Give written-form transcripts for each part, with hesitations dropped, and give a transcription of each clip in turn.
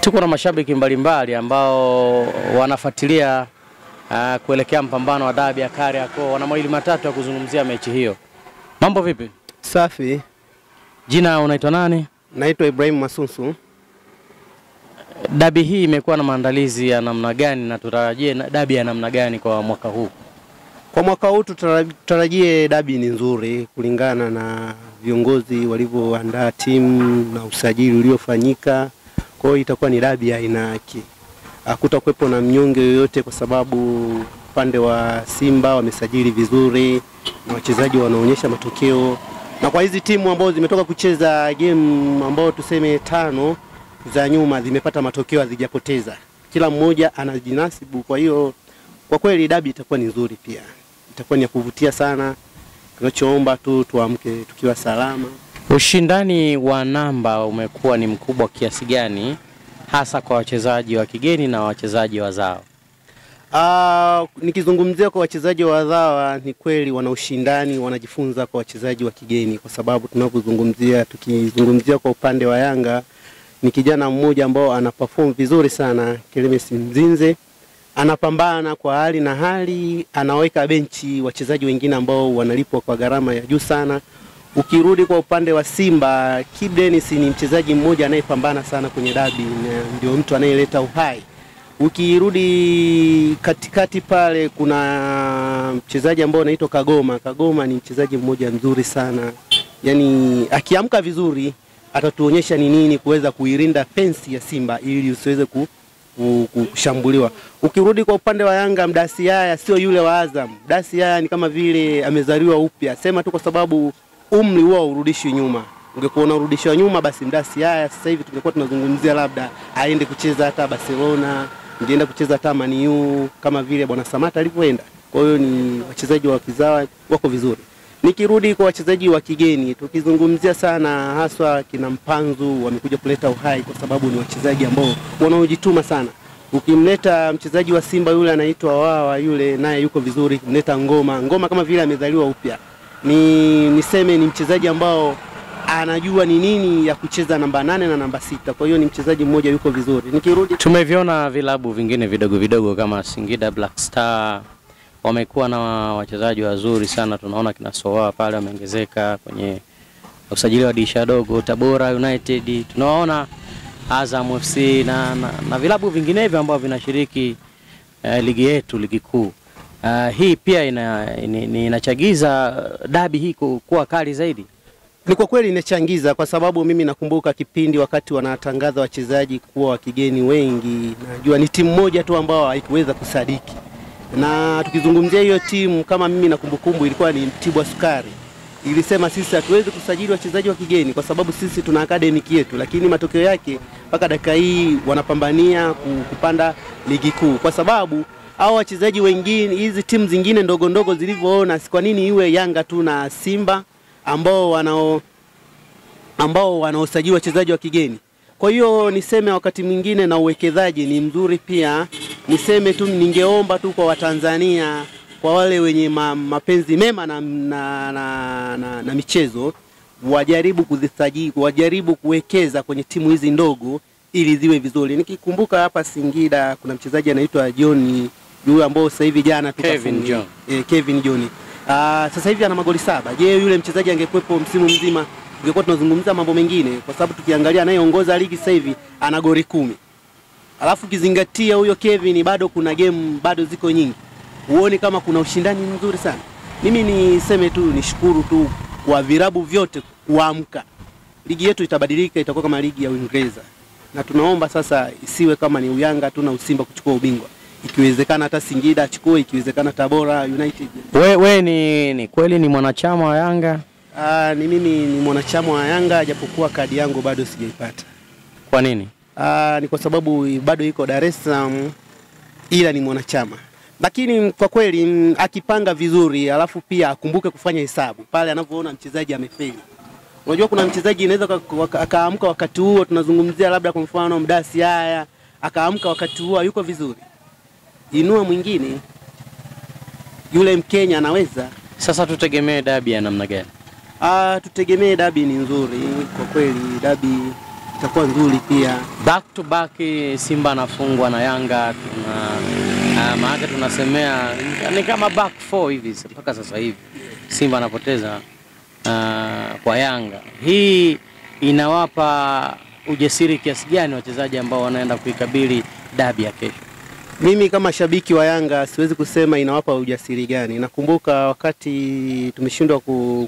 Tuko na mashabiki mbalimbali ambao wanafuatilia kuelekea mpambano wa dabi ya Kariakoo. Wana mawili matatu ya kuzungumzia mechi hiyo. Mambo vipi? Safi. Jina unaitwa nani? Naitwa Ibrahim Masunsu. Dabi hii imekuwa na maandalizi ya namna gani na tutarajie dabi ya namna gani kwa mwaka huu? Kwa mwaka huu tutarajie dabi ni nzuri kulingana na viongozi walivyoandaa timu na usajili uliofanyika. Kwa hiyo itakuwa ni dabi ya aina yake. Hakutakuwepo na mnyonge yoyote kwa sababu upande wa Simba wamesajili vizuri na wachezaji wanaonyesha matokeo. Na kwa hizi timu ambazo zimetoka kucheza game ambao tuseme 5 za nyuma zimepata matokeo, hazijapoteza. Kila mmoja anajinasibu, kwa hiyo kwa kweli dabi itakuwa ni nzuri pia. Itakuwa ni ya kuvutia sana. Tunachoomba tu tuamke tukiwa salama. Ushindani wa namba umekuwa ni mkubwa kiasi gani hasa kwa wachezaji wa kigeni na wachezaji wazawa? Nikizungumzia kwa wachezaji wazawa, ni kweli wana ushindani, wanajifunza kwa wachezaji wa kigeni, kwa sababu tukizungumzia kwa upande wa Yanga ni kijana mmoja ambao anaperform vizuri sana, Clemence Mzinze. Anapambana kwa hali na hali, anaweka benchi wachezaji wengine ambao wanalipwa kwa gharama ya juu sana. Ukirudi kwa upande wa Simba, Kibu Denis ni mchezaji mmoja anayepambana sana kwenye dabi, ndio mtu anayeleta uhai. Ukirudi katikati pale kuna mchezaji ambao anaitwa Kagoma. Kagoma ni mchezaji mmoja mzuri sana. Yaani akiamka vizuri atatuonyesha ni nini kuweza kuirinda fence ya Simba ili usiweze kushambuliwa. Ukirudi kwa upande wa Yanga, Mdasi Yaya sio yule wa Azam. Mdasi Yaya ni kama vile amezaliwa upya. Sema tu kwa sababu umri wao urudishi nyuma. Ungekuwa unarudishwa nyuma, basi Mdasi Yaya sasa hivi tungekuwa tunazungumzia labda aende kucheza hata Barcelona, ndienda kucheza hata Man U kama vile Bwana Samata alivyoenda. Kwa hiyo ni wachezaji wa kizawa wako vizuri. Nikirudi kwa wachezaji wa kigeni, tukizungumzia sana haswa kina Mpanzu, wamekuja kuleta uhai kwa sababu ni wachezaji ambao wanaojituma sana. Ukimleta mchezaji wa Simba yule anaitwa Wawa, yule naye yuko vizuri. Kumleta Ngoma kama vile amezaliwa upya. Niseme ni mchezaji ambao anajua ni nini ya kucheza namba 8 na namba 6. Kwa hiyo ni mchezaji mmoja yuko vizuri. Nikirudi, tumeviona vilabu vingine vidogo kama Singida Black Star wamekuwa na wachezaji wazuri sana. Tunaona kina Soa pale wameongezeka kwenye usajili wa dirisha dogo. Tabora United, tunaona Azam FC na vilabu vinginevyo ambao vinashiriki ligi yetu, ligi kuu. Hii pia inachagiza dabi hii kuwa kali zaidi. Ni kwa kweli inachangiza, kwa sababu mimi nakumbuka kipindi wakati wanatangaza wachezaji kuwa wa kigeni wengi, najua ni timu moja tu ambao haikuweza kusadiki. Na tukizungumzia hiyo timu, kama mimi nakumbukumbu, ilikuwa ni Mtibwa Sukari. Ilisema sisi hatuwezi kusajili wachezaji wa kigeni kwa sababu sisi tuna academic yetu, lakini matokeo yake mpaka dakika hii wanapambania kupanda ligi kuu, kwa sababu hao wachezaji wengine, hizi timu zingine ndogo zilivyoona, kwa nini iwe Yanga tu na Simba ambao wanaosajili wachezaji wa kigeni. Kwa hiyo niseme wakati mwingine na uwekezaji ni mzuri pia. Niseme tu ningeomba tu kwa Watanzania, kwa wale wenye mapenzi mema na michezo, wajaribu kuzisajili, wajaribu kuwekeza kwenye timu hizi ndogo ili ziwe vizuri. Nikikumbuka hapa Singida kuna mchezaji anaitwa John, yule ambao sasa hivi jana tukafunga Kevin John. Sasa hivi ana magoli 7. Je, yule mchezaji angekuepo msimu mzima ungekuwa tunazungumza mambo mengine, kwa sababu tukiangalia anayeongoza ligi sasa hivi ana goli 10. Alafu kizingatia huyo Kevin bado kuna game bado ziko nyingi. Uone kama kuna ushindani mzuri sana. Mimi niseme tu nishukuru tu kwa virabu vyote kuamka. Ligi yetu itabadilika, itakuwa kama ligi ya Uingereza. Na tunaomba sasa isiwe kama ni Uyanga tu na Usimba kuchukua ubingwa. Ikiwezekana hata Singida achukue, ikiwezekana Tabora United. Wewe ni kweli ni mwanachama wa Yanga? Ni mimi ni mwanachama wa Yanga, japokuwa kadi yangu bado sijaipata. Kwa nini? Ni kwa sababu bado iko Dar es Salaam, ila ni mwanachama. Lakini kwa kweli akipanga vizuri, alafu pia akumbuke kufanya hesabu pale anapoona mchezaji amefeli. Unajua kuna mchezaji inaweza akaamka wakati huo, tunazungumzia labda kwa mfano Mdasi haya, akaamka wakati huo yuko vizuri, inua mwingine, yule Mkenya anaweza. Sasa tutegemee dabi ya namna gani? Tutegemee dabi ni nzuri kwa kweli. Dabi itakuwa nzuri pia. Back to back Simba anafungwa na Yanga, maana tunasemea ni kama back 4 hivi mpaka sasa hivi Simba anapoteza kwa Yanga. Hii inawapa ujasiri kiasi gani wachezaji ambao wanaenda kuikabili dabi ya kesho? Mimi kama shabiki wa Yanga siwezi kusema inawapa ujasiri gani. Nakumbuka wakati tumeshindwa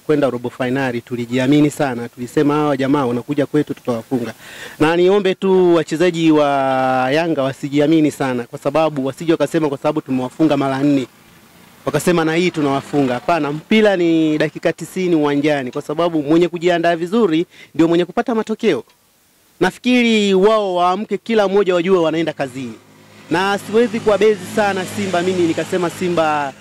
kwenda robo finali tulijiamini sana. Tulisema hawa jamaa wanakuja kwetu tutawafunga. Na niombe tu wachezaji wa Yanga wasijiamini sana, kwa sababu wasije wakasema kwa sababu tumewafunga mara 4 wakasema na hii tunawafunga. Hapana, mpira ni dakika 90 uwanjani, kwa sababu mwenye kujiandaa vizuri ndio mwenye kupata matokeo. Nafikiri wao waamke, kila mmoja wajue wanaenda kazini. Na siwezi kuwabezi sana Simba mimi nikasema Simba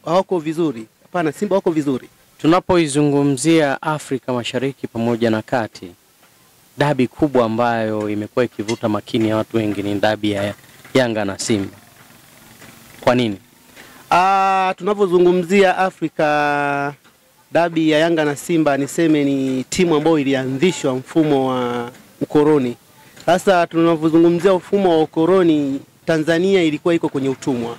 hawako vizuri. Hapana, Simba wako vizuri. Tunapoizungumzia Afrika Mashariki pamoja na Kati, dabi kubwa ambayo imekuwa ikivuta makini ya watu wengi ni dabi ya Yanga na Simba. Kwa nini? Tunapozungumzia Afrika, dabi ya Yanga na Simba niseme ni timu ambayo ilianzishwa mfumo wa ukoloni. Sasa tunapozungumzia mfumo wa ukoloni, Tanzania ilikuwa iko kwenye utumwa.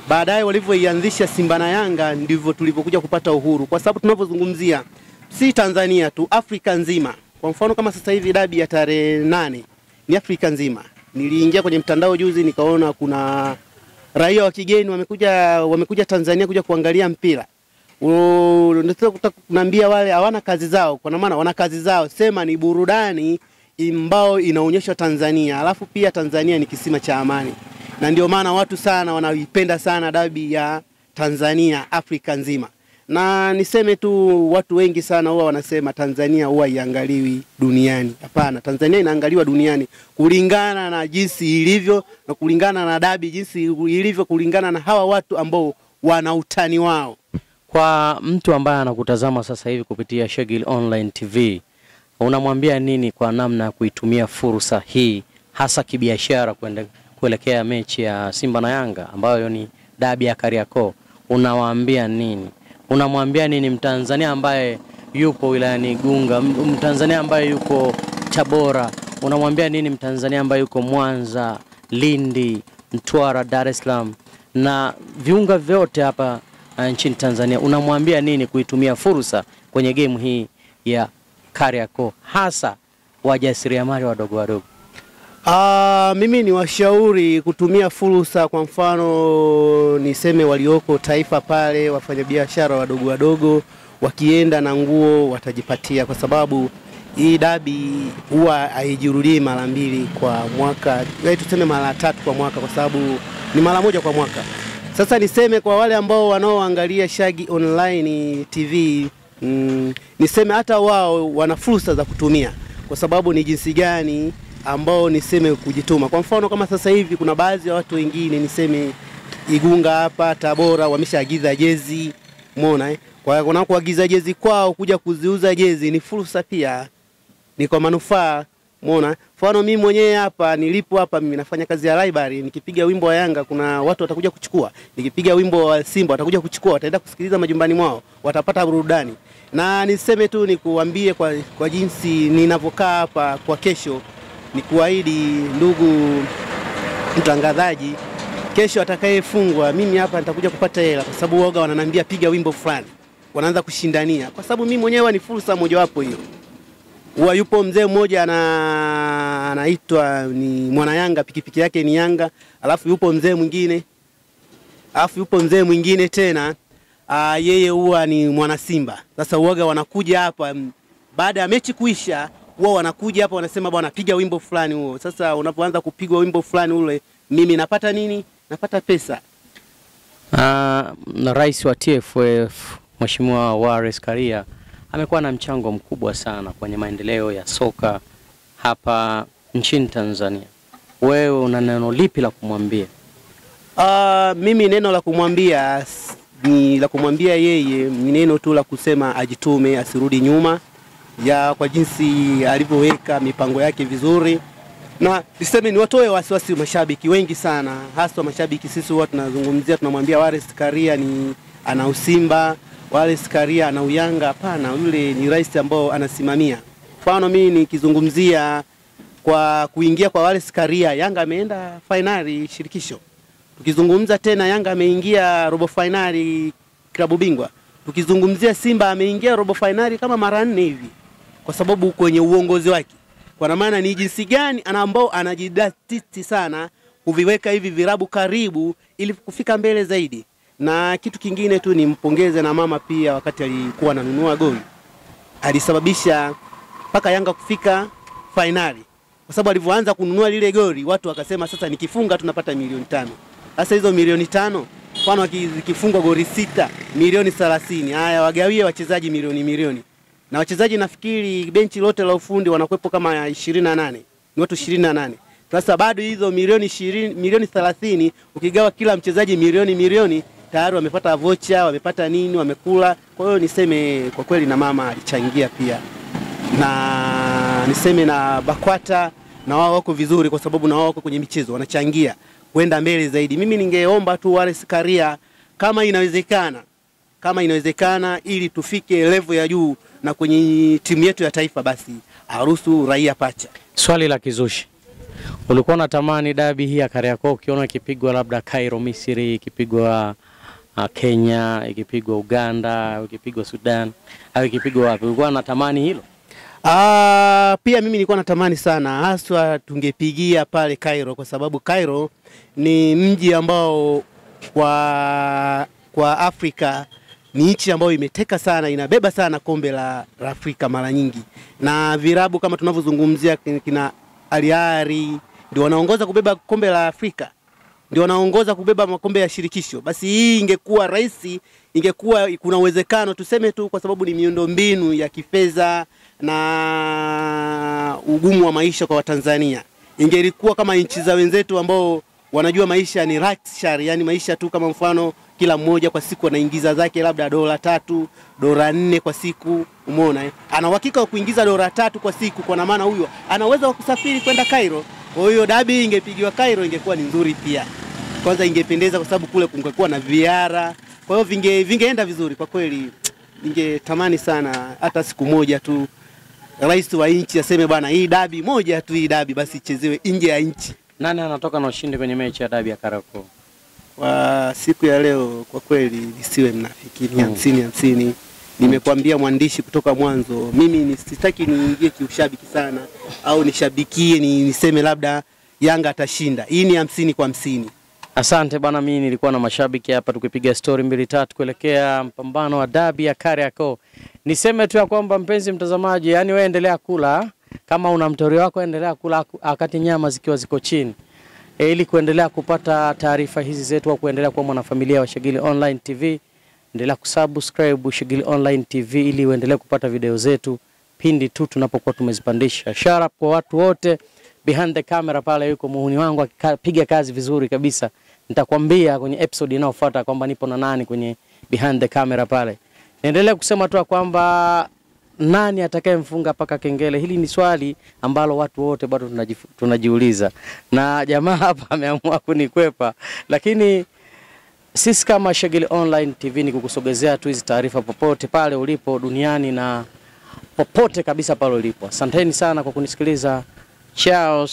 Baadaye walivyoianzisha Simba na Yanga ndivyo tulipokuja kupata uhuru. Kwa sababu tunapozungumzia si Tanzania tu, Afrika nzima. Kwa mfano kama sasa hivi dabi ya tarehe 8 ni Afrika nzima. Niliingia kwenye mtandao juzi nikaona kuna raia wa kigeni wamekuja Tanzania kuja kuangalia mpira. Unataka kunaambia wale hawana kazi zao, kwa maana wana kazi zao, sema ni burudani ambao inaonyesha Tanzania. Alafu pia Tanzania ni kisima cha amani. Na ndio maana watu sana wanaipenda sana dabi ya Tanzania Afrika nzima. Na niseme tu watu wengi sana huwa wanasema Tanzania huwa iangaliwi duniani. Hapana, Tanzania inaangaliwa duniani kulingana na jinsi ilivyo, na kulingana na dabi jinsi ilivyo, kulingana na hawa watu ambao wana utani wao. Kwa mtu ambaye anakutazama sasa hivi kupitia Shegil Online TV, unamwambia nini kwa namna ya kuitumia fursa hii hasa kibiashara kuelekea mechi ya Simba na Yanga ambayo ni dabi ya Kariakoo? Unawaambia nini? Unamwambia nini Mtanzania ambaye yupo wilayani Igunga, Mtanzania ambaye yuko Tabora? Unamwambia nini Mtanzania ambaye yuko Mwanza, Lindi, Mtwara, Dar es Salaam na viunga vyote hapa nchini Tanzania? Unamwambia nini kuitumia fursa kwenye game hii ya Kariakoo, hasa wajasiriamali wadogo wadogo? Mimi ni washauri kutumia fursa. Kwa mfano niseme walioko Taifa pale, wafanyabiashara wadogo wadogo wakienda na nguo watajipatia, kwa sababu hii dabi huwa haijirudii mara 2 kwa mwaka, tuseme mara 3 kwa mwaka, kwa sababu ni mara 1 kwa mwaka. Sasa niseme kwa wale ambao wanaoangalia Shagi Online TV, niseme hata wao wana fursa za kutumia, kwa sababu ni jinsi gani ambao niseme kujituma. Kwa mfano kama sasa hivi kuna baadhi ya watu wengine niseme Igunga hapa Tabora wameshaagiza jezi, umeona Kwa hiyo kuna kuagiza jezi kwao kuja kuziuza jezi ni fursa pia, ni kwa manufaa, umeona. Mfano mimi mwenyewe hapa nilipo hapa, mimi nafanya kazi ya library, nikipiga wimbo wa Yanga kuna watu watakuja kuchukua, nikipiga wimbo wa Simba watakuja kuchukua, wataenda kusikiliza majumbani mwao, watapata burudani. Na niseme tu nikuambie kwa jinsi ninavyokaa hapa kwa kesho, ni kuahidi ndugu mtangazaji, kesho atakayefungwa mimi hapa nitakuja kupata hela, kwa sababu woga wananiambia piga wimbo fulani, wanaanza kushindania, kwa sababu mimi mwenyewe ni fursa mojawapo hiyo. Yupo mzee mmoja anaitwa ni mwana Yanga, pikipiki yake ni Yanga, alafu yupo mzee mwingine tena yeye huwa ni mwana Simba. Sasa uoga wanakuja hapa baada ya mechi kuisha, wao wanakuja hapa wanasema bwana piga wimbo fulani huo. Sasa unapoanza kupigwa wimbo fulani ule, mimi napata nini? Napata pesa. Na rais wa TFF Mheshimiwa Wallace Karia amekuwa na mchango mkubwa sana kwenye maendeleo ya soka hapa nchini Tanzania. Wewe una neno lipi la kumwambia? Mimi neno la kumwambia yeye ni neno tu la kusema ajitume, asirudi nyuma kwa jinsi alivyoweka mipango yake vizuri. Na niseme ni watoe wasiwasi mashabiki wengi sana, hasa mashabiki sisi huwa tunazungumzia, tunamwambia Wallace Karia ana Simba, Wallace Karia ana Yanga. Hapana, yule ni rais ambao anasimamia. mfano mimi nikizungumzia kwa kuingia kwa Wallace Karia, Yanga ameenda finali shirikisho. Tukizungumza tena Yanga ameingia robo finali klabu bingwa. Tukizungumzia Simba ameingia robo finali kama mara 4 hivi. Kwa sababu kwenye uongozi wake. Kwa maana ni jinsi gani ambao anajidhatiti sana kuviweka hivi virabu karibu ili kufika mbele zaidi. Na kitu kingine tu nimpongeze na mama pia, wakati alikuwa ananunua goli alisababisha mpaka Yanga kufika finali. Kwa sababu alivyoanza kununua lile goli watu wakasema sasa nikifunga tunapata milioni 5. Sasa hizo milioni 5 mfano akifungwa goli 6 milioni 30. Haya wagawie wachezaji milioni. Na wachezaji nafikiri benchi lote la ufundi wanakuepo kama 28. Ni watu 28. Sasa bado hizo milioni 30 ukigawa kila mchezaji milioni tayari wamepata vocha, wamepata nini, wamekula. Kwa hiyo niseme kwa kweli na mama alichangia pia. Na niseme na BAKWATA na wao wako vizuri kwa sababu na wao wako kwenye michezo wanachangia kwenda mbele zaidi. Mimi ningeomba tu Wallace Karia kama inawezekana ili tufike level ya juu na kwenye timu yetu ya taifa, basi aruhusu raia pacha. Swali la kizushi. Ulikuwa unatamani dabi hii ya Kariakoo ukiona ikipigwa labda Cairo Misri, ikipigwa Kenya, ikipigwa Uganda, ikipigwa Sudan, au ikipigwa wapi? Ulikuwa unatamani hilo? Pia mimi nilikuwa natamani sana haswa tungepigia pale Cairo, kwa sababu Cairo ni mji ambao kwa Afrika ni nchi ambayo imeteka sana, inabeba sana kombe la Afrika mara nyingi. Na virabu kama tunavyozungumzia kina Al Ahly ndio wanaongoza kubeba kombe la Afrika. Ndio wanaongoza kubeba makombe ya shirikisho. Basi hii ingekuwa rahisi, ingekuwa kuna uwezekano tuseme tu kwa sababu ni miundombinu ya kifedha na ugumu wa maisha kwa Watanzania. Ingelikuwa kama nchi za wenzetu ambao wanajua maisha ni luxury, yani maisha tu kama mfano kila mmoja kwa siku anaingiza zake labda $3, $4 kwa siku, umeona ana uhakika wa kuingiza $3 kwa siku, kwa maana huyo anaweza kusafiri kwenda Cairo. Kwa hiyo dabi ingepigiwa Cairo ingekuwa ni nzuri pia. Kwanza ingependeza kwa sababu kule kungekuwa na viara. Kwa hiyo vingeenda vizuri kwa kweli. Ningetamani sana hata siku moja tu rais wa nchi aseme bwana hii dabi moja tu, hii dabi basi ichezewe nje ya nchi. Nani anatoka na ushindi kwenye mechi ya dabi ya Kariakoo? Kwa siku ya leo kwa kweli nisiwe mnafiki, 50-50. Nimekuambia mwandishi kutoka mwanzo, mimi sitaki niingie kiushabiki sana au nishabikie niseme labda Yanga atashinda. Hii ni 50-50. Asante bwana, mimi nilikuwa na mashabiki hapa tukipiga story 2-3 kuelekea mpambano wa dabi ya Kariakoo. Niseme tu ya kwamba mpenzi mtazamaji, yani wewe endelea kula, kama una mtori wako endelea kula wakati nyama zikiwa ziko chini. Ili kuendelea kupata taarifa hizi zetu au kuendelea kuwa mwanafamilia wa Shigili Online TV, endelea kusubscribe Shigili Online TV ili uendelee kupata video zetu pindi tu tunapokuwa tumezipandisha. Shout out kwa watu wote behind the camera, pale yuko muhuni wangu akipiga kazi vizuri kabisa. Nitakwambia kwenye episode inayofuata kwamba nipo na nani kwenye behind the camera pale. Niendelee kusema tu kwamba nani atakayemfunga paka kengele, hili ni swali ambalo watu wote bado tunajiuliza. Na jamaa hapa ameamua kunikwepa, lakini sisi kama Shigili Online TV ni kukusogezea tu hizi taarifa popote pale ulipo duniani na popote kabisa pale ulipo. Asanteni sana kwa kunisikiliza. Ciao.